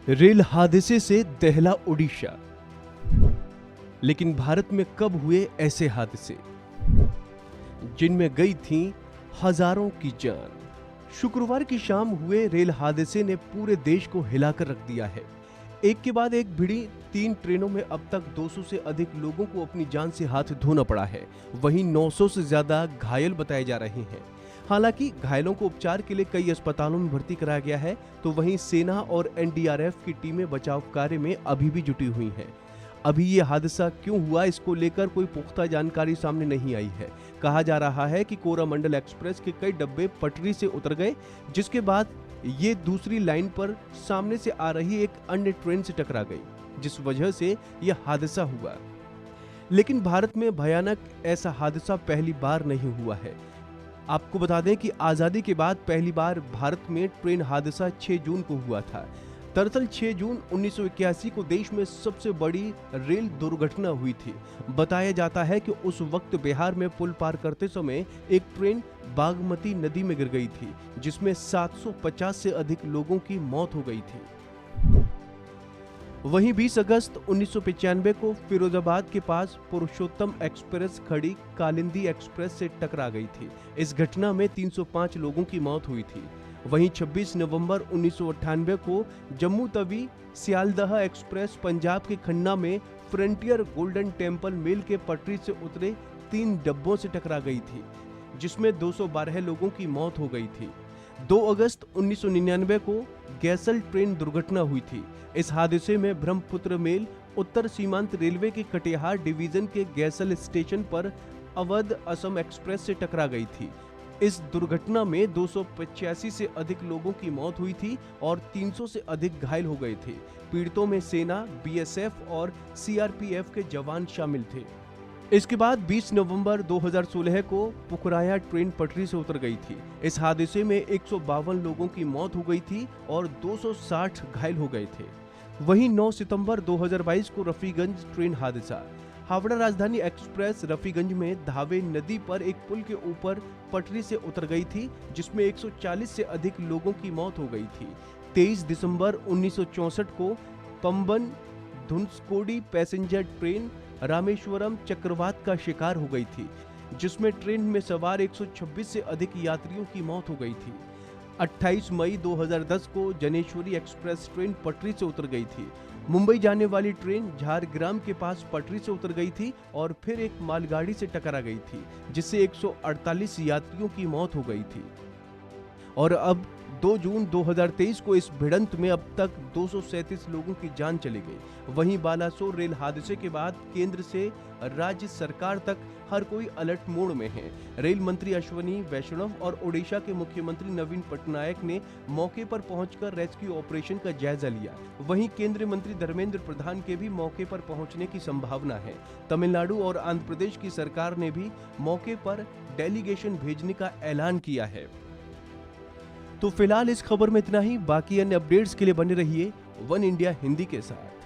Rail हादसे से दहला ओडिशा। लेकिन भारत में कब हुए ऐसे हादसे जिनमें गई थी हजारों की जान? शुक्रवार की शाम हुए रेल हादसे ने पूरे देश को हिलाकर रख दिया है। एक के बाद एक भिड़ी 3 ट्रेनों में अब तक 200 से अधिक लोगों को अपनी जान से हाथ धोना पड़ा है। वहीं 900 से ज्यादा घायल बताए जा रहे हैं। हालांकि घायलों को उपचार के लिए कई अस्पतालों में भर्ती कराया गया है, तो वहीं सेना और एनडीआरएफ की टीमें बचाव कार्य में अभी भी जुटी हुई हैं। अभी ये हादसा क्यों हुआ, इसको लेकर कोई पुख्ता जानकारी सामने नहीं आई है। कहा जा रहा है कि कोरामंडल एक्सप्रेस के कई डब्बे पटरी से उतर गए, जिसके बाद ये दूसरी लाइन पर सामने से आ रही एक अन्य ट्रेन से टकरा गई, जिस वजह से यह हादसा हुआ। लेकिन भारत में भयानक ऐसा हादसा पहली बार नहीं हुआ है। आपको बता दें कि आजादी के बाद पहली बार भारत में ट्रेन हादसा 6 जून को हुआ था। दरअसल 6 जून 1981 को देश में सबसे बड़ी रेल दुर्घटना हुई थी। बताया जाता है कि उस वक्त बिहार में पुल पार करते समय एक ट्रेन बागमती नदी में गिर गई थी, जिसमें 750 से अधिक लोगों की मौत हो गई थी। वहीं 20 अगस्त 1995 को फिरोजाबाद के पास पुरुषोत्तम एक्सप्रेस खड़ी कालिंदी एक्सप्रेस से टकरा गई थी। इस घटना में 305 लोगों की मौत हुई थी। वहीं 26 नवंबर 1998 को जम्मू तवी सियालदह एक्सप्रेस पंजाब के खन्ना में फ्रंटियर गोल्डन टेम्पल मेल के पटरी से उतरे 3 डब्बों से टकरा गई थी, जिसमें 212 लोगों की मौत हो गई थी। 2 अगस्त 1999 को गैसल ट्रेन दुर्घटना हुई थी। इस हादसे में ब्रह्मपुत्र मेल उत्तर सीमांत रेलवे के कटिहार डिवीजन के गैसल स्टेशन पर अवध असम एक्सप्रेस से टकरा गई थी। इस दुर्घटना में 285 से अधिक लोगों की मौत हुई थी और 300 से अधिक घायल हो गए थे। पीड़ितों में सेना, बीएसएफ और सीआरपीएफ के जवान शामिल थे। इसके बाद 20 नवंबर 2016 को पुखराया ट्रेन पटरी से उतर गई थी। इस हादसे में 152 लोगों की मौत हो गई थी और 260 घायल हो गए थे। वहीं 9 सितंबर 2022 को रफीगंज ट्रेन हादसा। हावड़ा राजधानी एक्सप्रेस रफीगंज में धावे नदी पर एक पुल के ऊपर पटरी से उतर गई थी, जिसमें 140 से अधिक लोगों की मौत हो गई थी। 23 दिसंबर 1964 को पंबन धुंसकोडी पैसेंजर ट्रेन रामेश्वरम चक्रवात का शिकार हो गई थी, जिसमें ट्रेन में सवार 126 से अधिक यात्रियों की मौत हो गई थी। 28 मई 2010 को जनेश्वरी एक्सप्रेस ट्रेन पटरी से उतर गई थी। मुंबई जाने वाली ट्रेन झारग्राम के पास पटरी से उतर गई थी और फिर एक मालगाड़ी से टकरा गई थी, जिससे 148 यात्रियों की मौत हो गई थी। और अब 2 जून 2023 को इस भिड़ंत में अब तक 237 लोगों की जान चली गई। वहीं बालासोर रेल हादसे के बाद केंद्र से राज्य सरकार तक हर कोई अलर्ट मोड में है। रेल मंत्री अश्विनी वैष्णव और ओडिशा के मुख्यमंत्री नवीन पटनायक ने मौके पर पहुंचकर रेस्क्यू ऑपरेशन का जायजा लिया। वहीं केंद्रीय मंत्री धर्मेंद्र प्रधान के भी मौके पर पहुंचने की संभावना है। तमिलनाडु और आंध्र प्रदेश की सरकार ने भी मौके पर डेलीगेशन भेजने का ऐलान किया है। तो फिलहाल इस खबर में इतना ही। बाकी अन्य अपडेट्स के लिए बने रहिए वन इंडिया हिंदी के साथ।